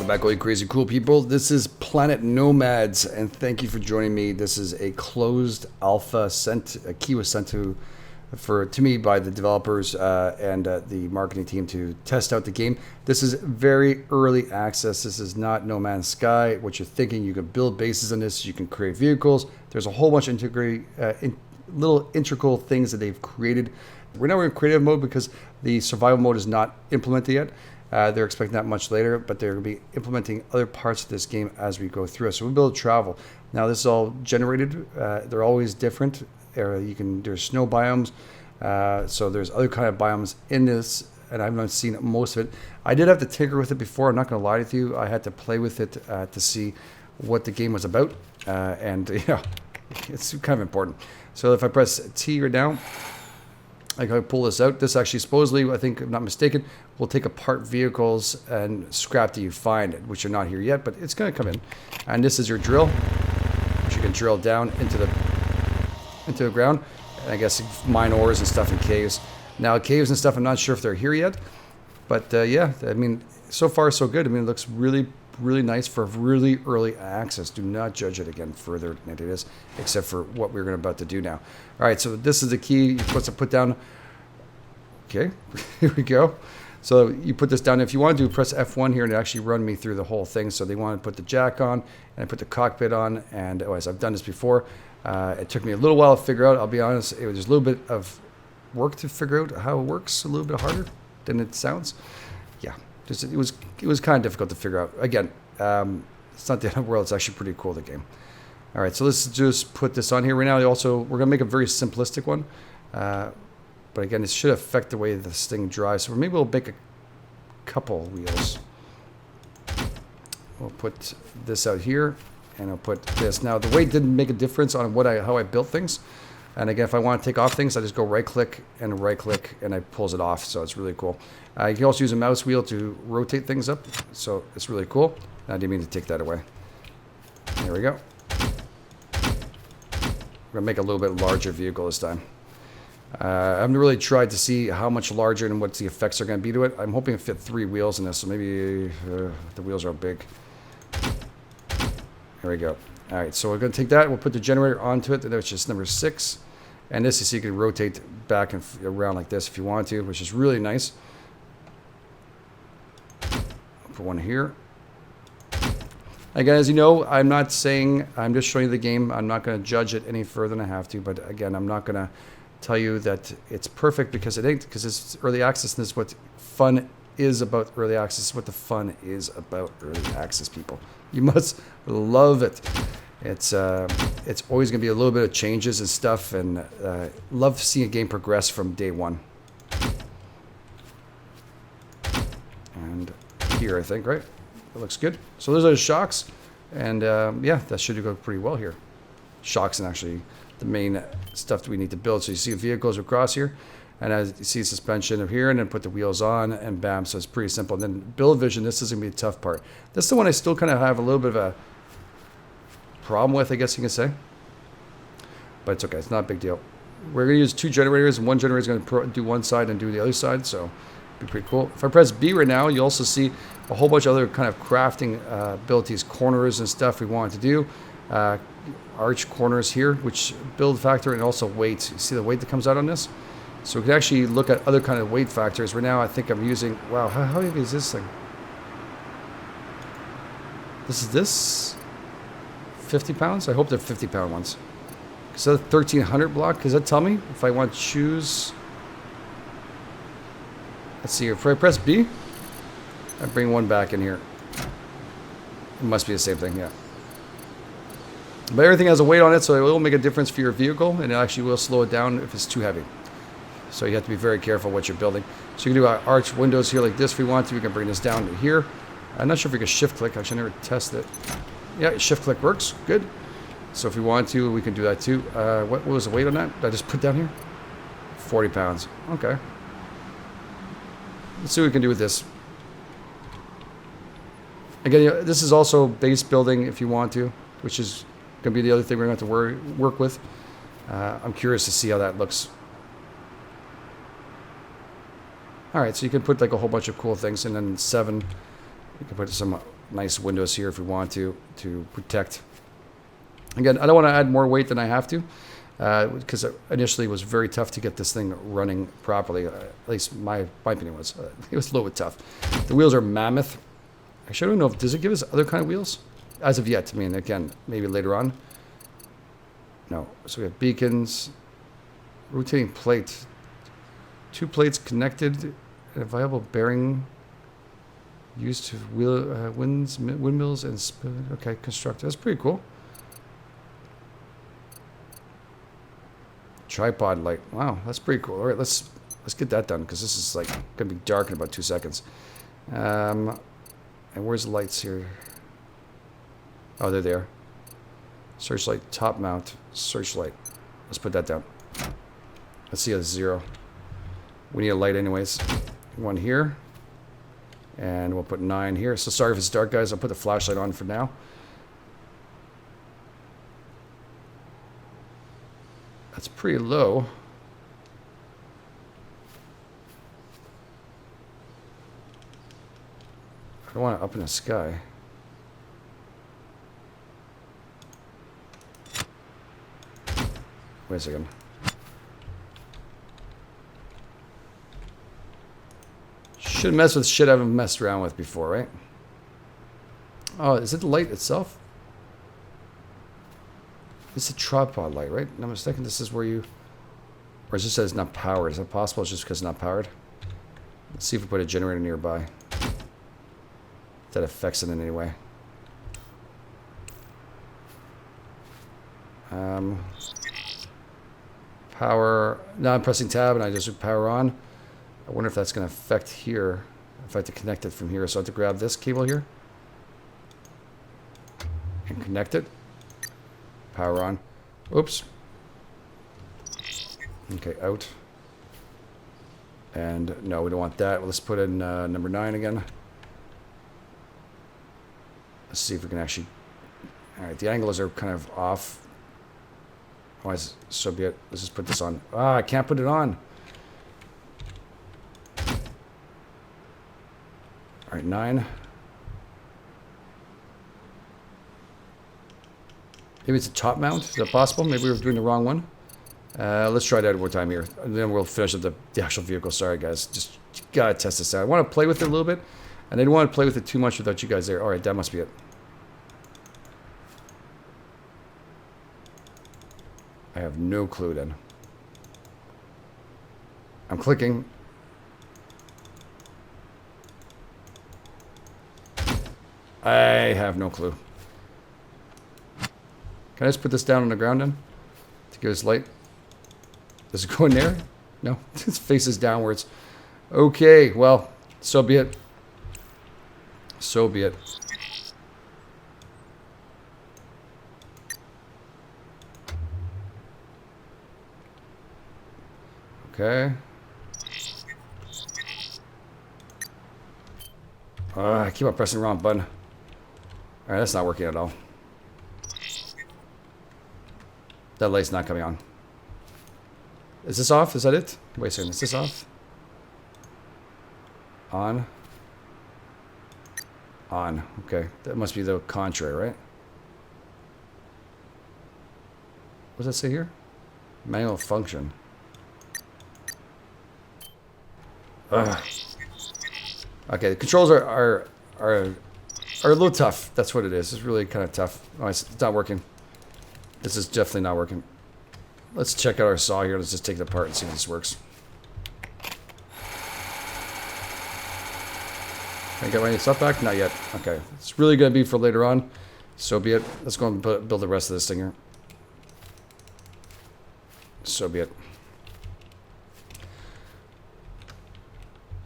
Welcome back, all you crazy cool people. This is Planet Nomads, and thank you for joining me. This is a closed alpha a key was sent to me by the developers and the marketing team to test out the game. This is very early access. This is not No Man's Sky. What you're thinking, you can build bases on this, you can create vehicles. There's a whole bunch of little integral things that they've created. Right now we're in creative mode because the survival mode is not implemented yet. They're expecting that much later, but they're going to be implementing other parts of this game as we go through it. So we'll be able to travel. Now this is all generated. They're always different. There's snow biomes. So there's other kind of biomes in this, and I've not seen most of it. I did have to tinker with it before. I'm not going to lie to you. I had to play with it to see what the game was about, and it's kind of important. So if I press T right now, I can pull this out. This actually supposedly, I think, if I'm not mistaken, will take apart vehicles and scrap that you find, which are not here yet, but it's going to come in. And this is your drill, which you can drill down into the ground. And I guess mine ores and stuff in caves. Now caves and stuff, I'm not sure if they're here yet, but yeah, I mean, so far so good. I mean, it looks really, really nice for really early access. Do not judge it again further than it is, except for what we're about to do now. All right, so this is the key you're supposed to put down. Okay, here we go. So you put this down. If you want to press F1 here and actually run me through the whole thing. So they want to put the jack on, and I put the cockpit on, and as I've done this before, it took me a little while to figure out. I'll be honest, it was a little bit of work to figure out how it works, a little bit harder than it sounds. Yeah, it was kind of difficult to figure out. Again, it's not the end of the world. It's actually pretty cool, the game. All right, so let's just put this on here right now. We're going to make a very simplistic one. But again, it should affect the way this thing drives. So maybe we'll make a couple wheels. We'll put this out here, and I'll put this. Now, the weight didn't make a difference on how I built things. And again, if I want to take off things, I just go right-click, and it pulls it off. So it's really cool. You can also use a mouse wheel to rotate things up. So it's really cool. I didn't mean to take that away. There we go. We're going to make a little bit larger vehicle this time. I haven't really tried to see how much larger and what the effects are going to be to it. I'm hoping to fit 3 wheels in this, so maybe the wheels are big. There we go. All right, so we're going to take that. We'll put the generator onto it. That's just number 6. And this is so you can rotate back and around like this if you want to, which is really nice. Put one here. Again, as you know, I'm not saying, I'm just showing you the game. I'm not going to judge it any further than I have to. But again, I'm not going to tell you that it's perfect, because it ain't, because it's early access, and this is what fun is about early access. What the fun is about early access, people. You must love it. It's always going to be a little bit of changes and stuff, and love seeing a game progress from day one. And here, I think, right? It looks good. So those are the shocks, and yeah, that should go pretty well here. Shocks and actually the main stuff that we need to build. So you see vehicles across here, and as you see suspension of here, and then put the wheels on, and bam. So it's pretty simple. And then build vision, this is going to be the tough part. This is the one I still kind of have a little bit of a problem with, I guess you can say. But it's okay. It's not a big deal. We're going to use 2 generators, and one generator is going to do one side and do the other side. So it'll be pretty cool. If I press B right now, you also see a whole bunch of other kind of crafting abilities, corners and stuff we want to do. Arch corners here, which build factor, and also weight. You see the weight that comes out on this? So we can actually look at other kind of weight factors. Right now, I think I'm using, wow, how heavy is this thing? This 50 pounds? I hope they're 50-pound ones. Is that a 1300 block? Does that tell me if I want to choose? Let's see here. If I press B, I bring one back in here. It must be the same thing, yeah. But everything has a weight on it, so it will make a difference for your vehicle, and it actually will slow it down if it's too heavy. So you have to be very careful what you're building. So you can do arch windows here like this if we want to. We can bring this down to here. I'm not sure if we can shift click. Actually, I never tested it. Yeah, shift click works. Good. So if we want to, we can do that too. What was the weight on that? Did I just put down here? 40 pounds. Okay. Let's see what we can do with this. Again, this is also base building if you want to, which is going to be the other thing we're going to have to work with. I'm curious to see how that looks. All right, so you can put like a whole bunch of cool things, and then 7, you can put some nice windows here if we want to protect. Again, I don't want to add more weight than I have to, because initially it was very tough to get this thing running properly. At least my opinion was. It was a little bit tough. The wheels are mammoth. Actually, I don't know if, does it give us other kind of wheels? As of yet, I mean, again, maybe later on. No. So we have beacons, rotating plate, 2 plates connected, and a viable bearing used to wheel windmills and okay, construct. That's pretty cool. Tripod light. Wow, that's pretty cool. All right, let's get that done because this is like gonna be dark in about 2 seconds. And where's the lights here? Oh, they're there. Searchlight, top mount, searchlight. Let's put that down. Let's see a 0. We need a light anyways. 1 here. And we'll put 9 here. So sorry if it's dark, guys. I'll put the flashlight on for now. That's pretty low. I don't want it up in the sky. Wait a second. Shouldn't mess with shit I haven't messed around with before, right? Oh, is it the light itself? It's a tripod light, right? No mistake. This is where you... Or it just says not powered. Is that possible? It's just because it's not powered? Let's see if we put a generator nearby. If that affects it in any way. Power... Now I'm pressing tab and I just power on. I wonder if that's going to affect here. If I have to connect it from here. So I have to grab this cable here. And connect it. Power on. Oops. Okay, out. And no, we don't want that. Well, let's put in number 9 again. Let's see if we can actually... Alright, the angles are kind of off. Why is it so be it? Let's just put this on. Ah, I can't put it on. Alright, 9. Maybe it's a top mount. Is that possible? Maybe we were doing the wrong one. Let's try that one more time here. And then we'll finish up the actual vehicle. Sorry, guys. Just gotta test this out. I want to play with it a little bit. And I don't want to play with it too much without you guys there. Alright, that must be it. I have no clue then. I'm clicking. I have no clue. Can I just put this down on the ground then? To give us light? Does it go in there? No. Its face is downwards. Okay, well, so be it. So be it. Okay. I keep on pressing the wrong button. Alright, that's not working at all. That light's not coming on. Is this off? Is that it? Wait a second. Is this off? On. On. Okay. That must be the contrary, right? What does that say here? Manual function. Ugh. Okay, the controls are a little tough. That's what it is. It's really kind of tough. Oh, it's not working. This is definitely not working. Let's check out our saw here. Let's just take it apart and see if this works. Can I get my stuff back? Not yet. Okay. It's really going to be for later on. So be it. Let's go and build the rest of this thing here. So be it.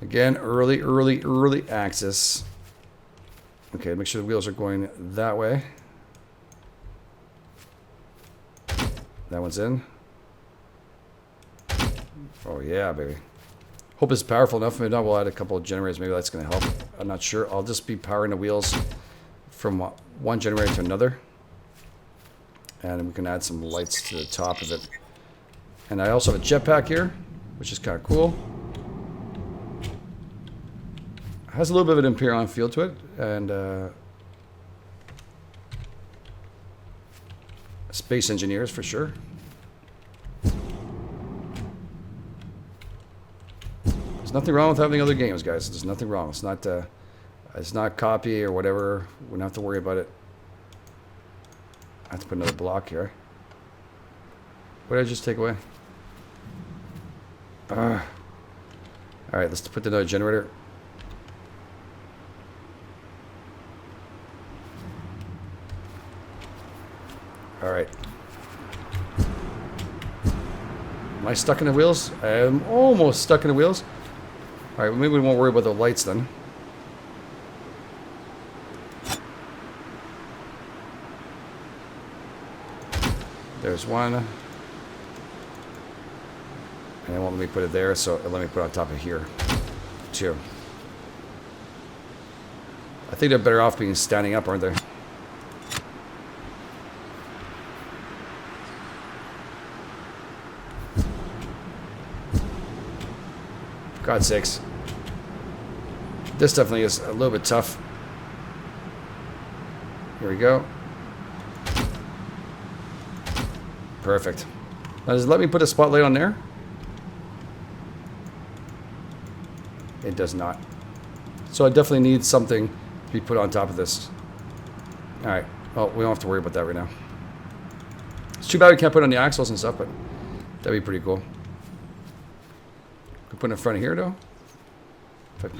Again, early access. Okay, make sure the wheels are going that way. That one's in. Oh yeah, baby. Hope it's powerful enough. Maybe not, we'll add a couple of generators. Maybe that's going to help. I'm not sure. I'll just be powering the wheels from one generator to another. And we can add some lights to the top of it. And I also have a jetpack here, which is kind of cool. Has a little bit of an Imperion feel to it. And Space engineers for sure. There's nothing wrong with having other games, guys. There's nothing wrong. It's not copy or whatever. We don't have to worry about it. I have to put another block here. What did I just take away? Alright, let's put another generator. Alright. Am I stuck in the wheels? I am almost stuck in the wheels. Alright, well, maybe we won't worry about the lights then. There's one. And it won't let me put it there, so let me put it on top of here. 2. I think they're better off being standing up, aren't they? God's sakes. This definitely is a little bit tough. Here we go. Perfect. Now, does it let me put a spotlight on there? It does not. So I definitely need something to be put on top of this. Alright. Well, we don't have to worry about that right now. It's too bad we can't put it on the axles and stuff, but that'd be pretty cool. Can put it in front of here, though.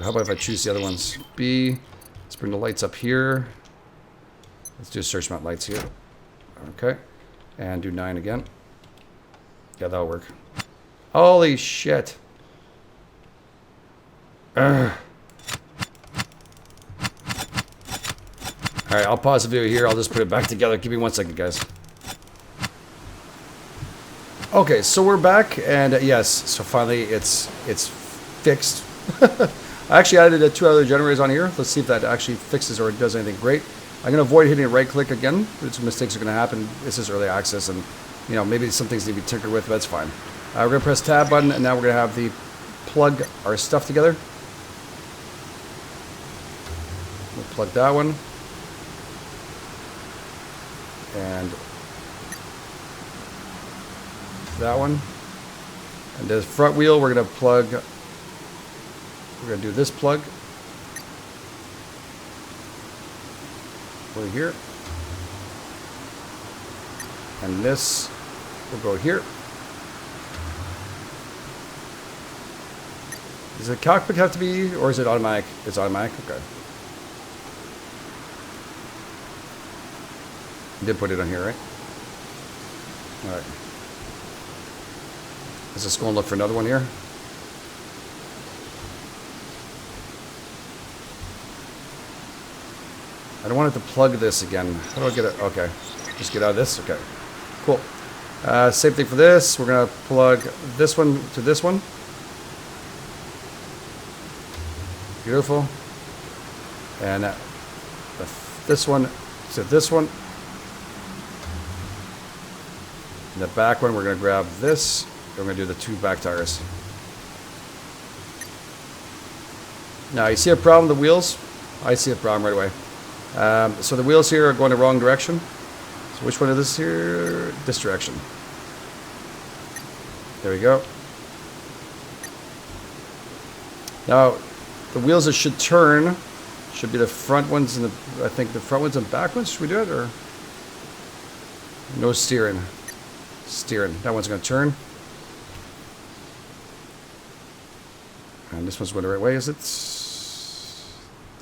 How about if I choose the other ones? B. Let's bring the lights up here. Let's do search mount lights here. Okay. And do 9 again. Yeah, that'll work. Holy shit. Alright, I'll pause the video here. I'll just put it back together. Give me 1 second, guys. Okay, so we're back, and yes, so finally it's fixed. I actually added 2 other generators on here. Let's see if that actually fixes or does anything great. I'm going to avoid hitting right click again. Some mistakes are going to happen. This is early access, and you know, maybe some things need to be tinkered with, but that's fine. We're going to press tab button, and now we're going to have the plug our stuff together. We'll plug that one. And that one. And the front wheel, we're going to plug. We're going to do this plug. Over here. And this will go here. Does the cockpit have to be, or is it automatic? It's automatic? Okay. You did put it on here, right? Alright. Let's just go and look for another one here. I don't want it to plug this again. How do I get it? Okay. Just get out of this? Okay. Cool. Same thing for this. We're going to plug this one to this one. Beautiful. And this one to this one. And the back one, we're going to grab this. And we're going to do the 2 back tires. Now, you see a problem with the wheels? I see a problem right away. So the wheels here are going the wrong direction. So which one is this here? This direction. There we go. Now, the wheels that should turn should be the front ones and I think the front ones and back ones. Should we do it or no steering? Steering. That one's going to turn. And this one's going the right way, is it?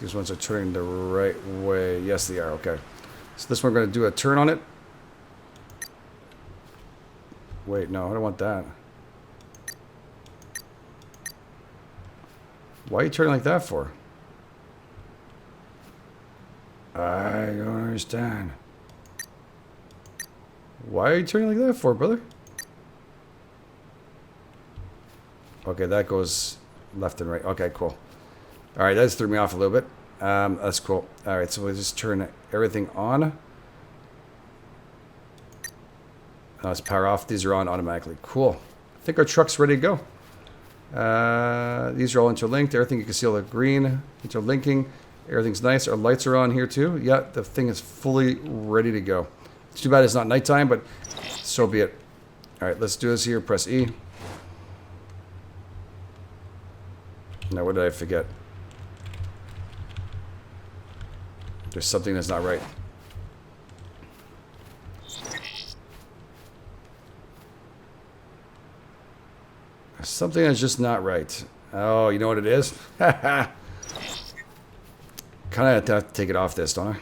These ones are turning the right way. Yes, they are. Okay. So this one, we're going to do a turn on it. Wait, no, I don't want that. Why are you turning like that for? I don't understand. Why are you turning like that for, brother? Okay, that goes left and right. Okay, cool. All right, that just threw me off a little bit. That's cool. All right, so we'll just turn everything on. Now let's power off. These are on automatically. Cool. I think our truck's ready to go. These are all interlinked. Everything you can see all the green interlinking. Everything's nice. Our lights are on here too. Yeah, the thing is fully ready to go. It's too bad it's not nighttime, but so be it. All right, let's do this here. Press E. Now, what did I forget? There's something that's not right. There's something that's just not right. Oh, you know what it is? Kind of have to take it off this, don't I?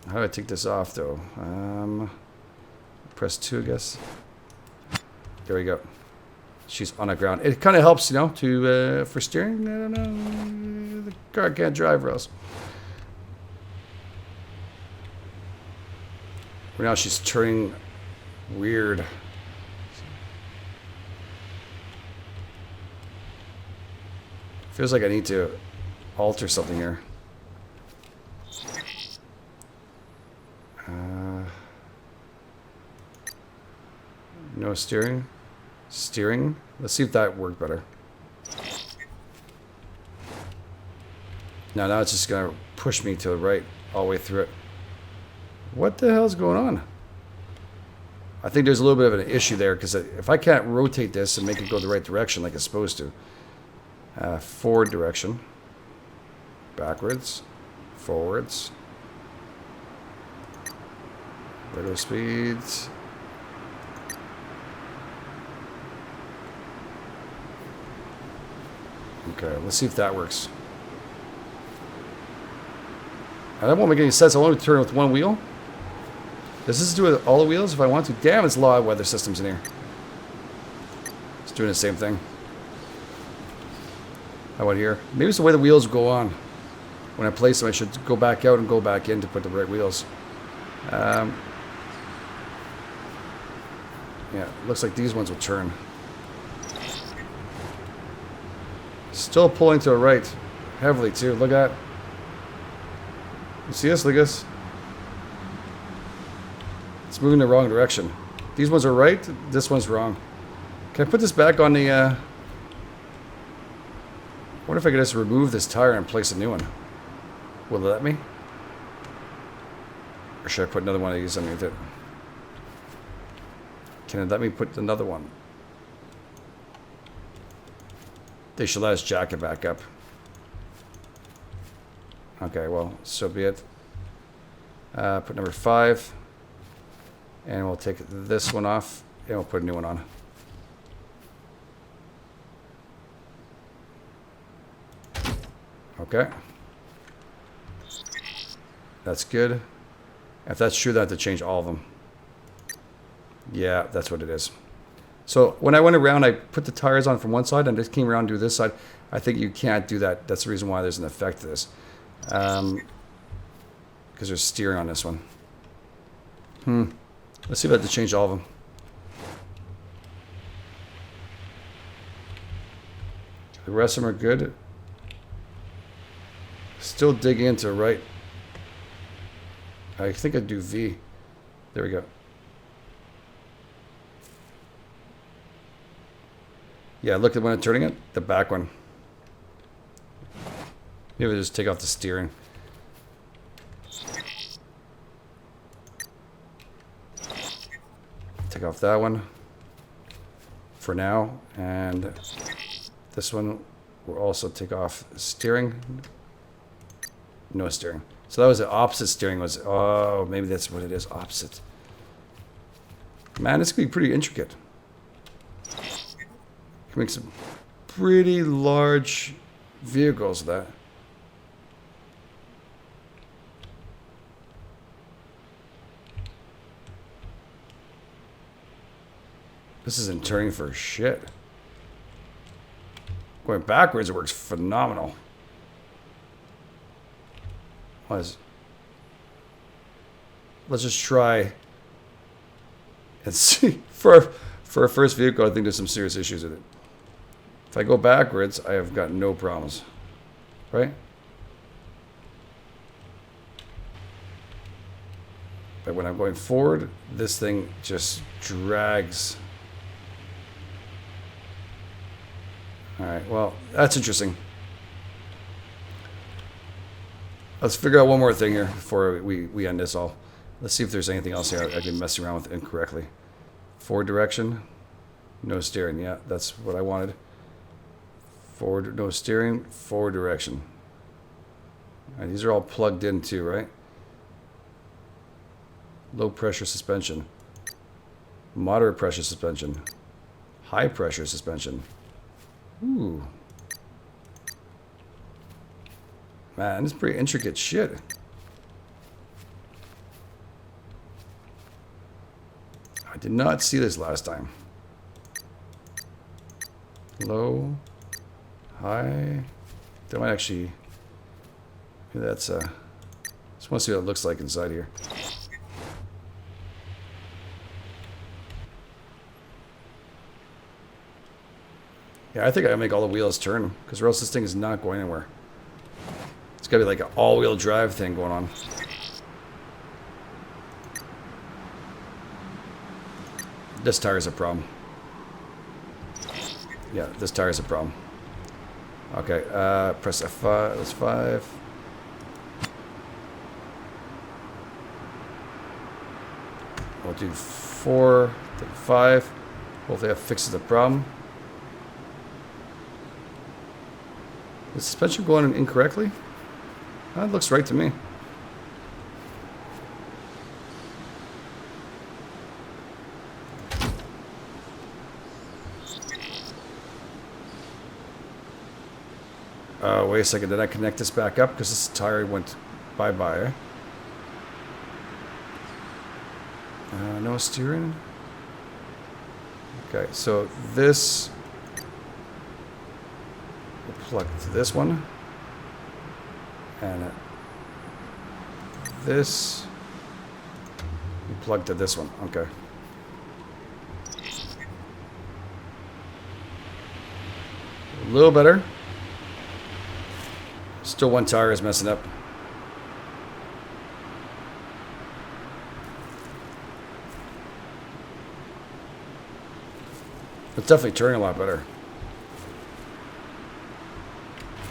How do I take this off, though? Press 2, I guess. There we go. She's on the ground. It kind of helps, you know, to for steering. I don't know. The car can't drive or else. Right now she's turning weird. Feels like I need to alter something here. No steering. Steering. Let's see if that worked better. Now it's just gonna push me to the right all the way through it. What the hell's going on? I think there's a little bit of an issue there because if I can't rotate this and make it go the right direction like it's supposed to, forward direction, backwards, forwards, regular speeds. Okay, let's see if that works. Now, that won't make any sense. I want to turn with one wheel. Does this do it with all the wheels if I want to? Damn, it's a lot of weather systems in here. It's doing the same thing. How about here? Maybe it's the way the wheels go on. When I place them, I should go back out and go back in to put the right wheels. Yeah, looks like these ones will turn. Still pulling to the right. Heavily, too. Look at that. You see this? Look at this. It's moving the wrong direction. These ones are right. This one's wrong. Can I put this back on the... I wonder if I could just remove this tire and place a new one. Will it let me? Or should I put another one of these underneath it? Can it let me put another one? They should let us jack it back up. Okay, well, so be it. Put number 5. And we'll take this one off, and we'll put a new one on. Okay. That's good. If that's true, then I have to change all of them. Yeah, that's what it is. So when I went around, I put the tires on from one side and just came around to this side. I think you can't do that. That's the reason why there's an effect to this. Because there's steering on this one. Let's see if I have to change all of them. The rest of them are good. Still digging into right. I think I'd do V. There we go. Yeah, look at when I'm turning it. The back one. Maybe just take off the steering. Take off that one for now, and this one will also take off steering. No steering. So that was the opposite steering. Was oh, maybe that's what it is. Opposite. Man, this could be pretty intricate. Can make some pretty large vehicles with that. This isn't turning for shit. Going backwards, it works phenomenal. Let's just try and see. For a first vehicle, I think there's some serious issues with it. If I go backwards, I have got no problems. Right? But when I'm going forward, this thing just drags. Alright, well, that's interesting. Let's figure out one more thing here before we end this all. Let's see if there's anything else here I can mess around with incorrectly. Forward direction. No steering. Yeah, that's what I wanted. Forward, no steering. Forward direction. All right, these are all plugged in too, right? Low pressure suspension. Moderate pressure suspension. High pressure suspension. Ooh. Man, this is pretty intricate shit. I did not see this last time. Low, high. That might actually. Maybe that's just want to see what it looks like inside here. Yeah, I think I gotta make all the wheels turn, because or else this thing is not going anywhere. It's gotta be like an all-wheel drive thing going on. This tire is a problem. Yeah, this tire is a problem. Okay, press F5. That's 5. We'll do 4, then 5. Hopefully that fixes the problem. Is suspension going incorrectly? That looks right to me. Wait a second. Did I connect this back up? Because this tire went bye-bye. No steering. Okay, so this... We'll plug to this one. And this... We plug to this one. Okay. A little better. Still one tire is messing up. It's definitely turning a lot better.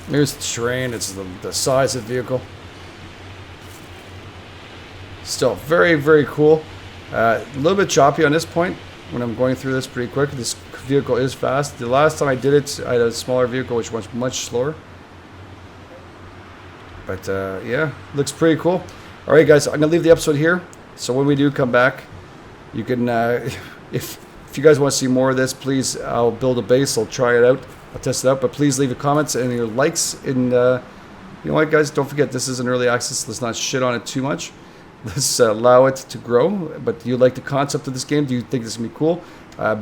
Here's the terrain. It's the size of the vehicle. Still very, very cool. A little bit choppy on this point when I'm going through this pretty quick. This vehicle is fast. The last time I did it, I had a smaller vehicle which was much slower. But yeah, looks pretty cool. All right, guys, I'm gonna leave the episode here. So when we do come back, you can, if you guys want to see more of this, please, I'll build a base. I'll try it out. I'll test it out. But please leave your comments and your likes. And you know what, guys? Don't forget, this is an early access. Let's not shit on it too much. Let's allow it to grow. But do you like the concept of this game? Do you think this is going to be cool?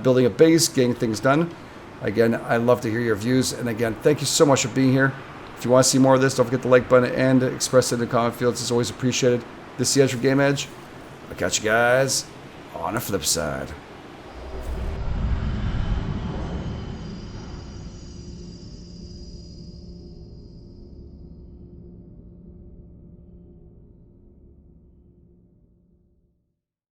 Building a base, getting things done. Again, I love to hear your views. And again, thank you so much for being here. If you want to see more of this, don't forget the like button and express it in the comment fields. It's always appreciated. This is the Edge for Game Edge. I'll catch you guys on the flip side.